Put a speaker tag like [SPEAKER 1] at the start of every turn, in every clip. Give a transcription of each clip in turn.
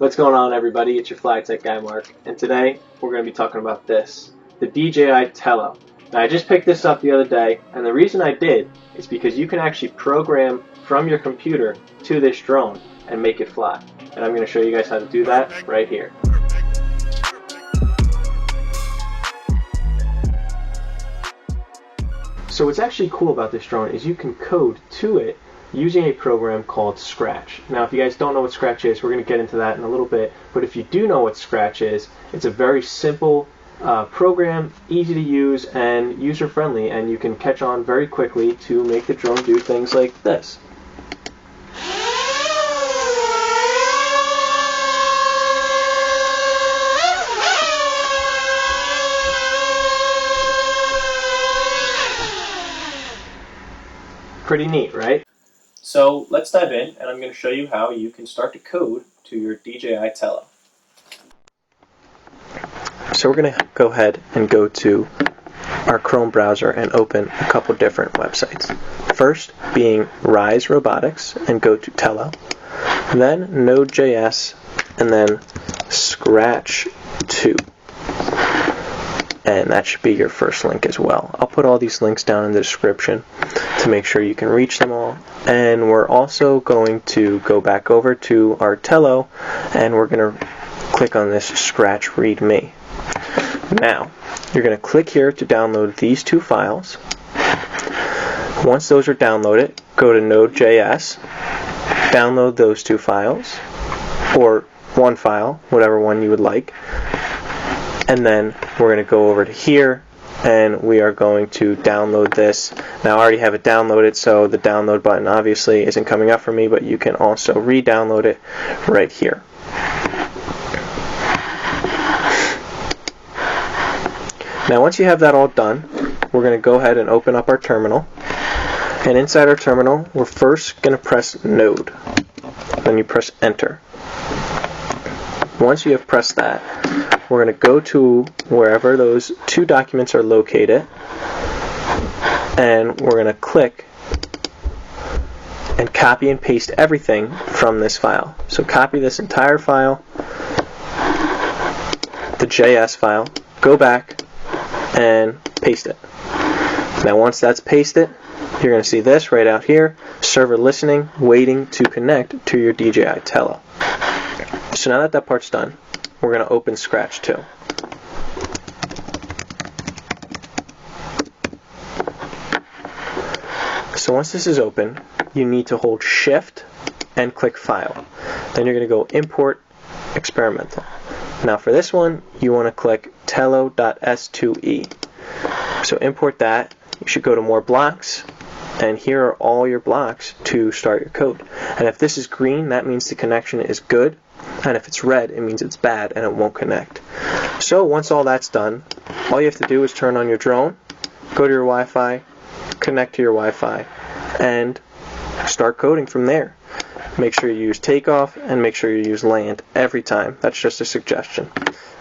[SPEAKER 1] What's going on, everybody? It's your Fly Tech guy Mark, and today we're going to be talking about this, the DJI Tello. Now I just picked this up the other day, and the reason I did is because you can actually program from your computer to this drone and make it fly. And I'm going to show you guys how to do that right here. So what's actually cool about this drone is you can code to it using a program called Scratch. Now if you guys don't know what Scratch is, we're going to get into that in a little bit, but if you do know what Scratch is, it's a very simple program, easy to use and user friendly, and you can catch on very quickly to make the drone do things like this. Pretty neat, right? So let's dive in, and I'm going to show you how you can start to code to your DJI Tello. So we're going to go ahead and go to our Chrome browser and open a couple different websites. First being Rise Robotics, and go to Tello. Then Node.js, and then Scratch 2. And that should be your first link as well. I'll put all these links down in the description to make sure you can reach them all. And we're also going to go back over to our Tello, and we're going to click on this Scratch README. Now, you're going to click here to download these two files. Once those are downloaded, go to Node.js, download those two files, or one file, whatever one you would like. And then we're going to go over to here, and we are going to download this. Now I already have it downloaded, so the download button obviously isn't coming up for me, but you can also re-download it right here. Now once you have that all done, we're going to go ahead and open up our terminal. And inside our terminal, we're first going to press Node. Then you press Enter. Once you have pressed that, we're going to go to wherever those two documents are located, and we're going to click and copy and paste everything from this file. So copy this entire file, the JS file, go back and paste it. Now once that's pasted, you're going to see this right out here, server listening, waiting to connect to your DJI Tello. So now that that part's done, we're going to open Scratch 2. So once this is open, you need to hold Shift and click File. Then you're going to go Import Experimental. Now for this one, you want to click Tello.s2e. So import that. You should go to More Blocks, and here are all your blocks to start your code. And if this is green, that means the connection is good. And if it's red, it means it's bad and it won't connect. So once all that's done, all you have to do is turn on your drone, go to your Wi-Fi, connect to your Wi-Fi, and start coding from there. Make sure you use takeoff and make sure you use land every time. That's just a suggestion.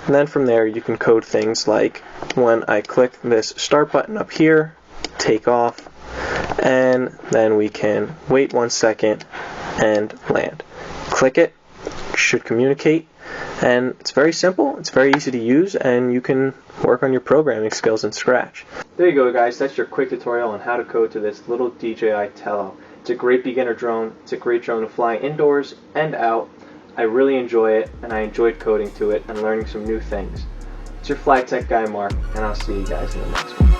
[SPEAKER 1] And then from there you can code things like, when I click this start button up here, take off, and then we can wait 1 second and land. Click it, should communicate, and it's very simple, it's very easy to use, and you can work on your programming skills in Scratch. There you go, guys. That's your quick tutorial on how to code to this little DJI Tello. It's a great beginner drone. It's a great drone to fly indoors and out. I really enjoy it, and I enjoyed coding to it and learning some new things. It's your Fly Tech guy Mark, and I'll see you guys in the next one.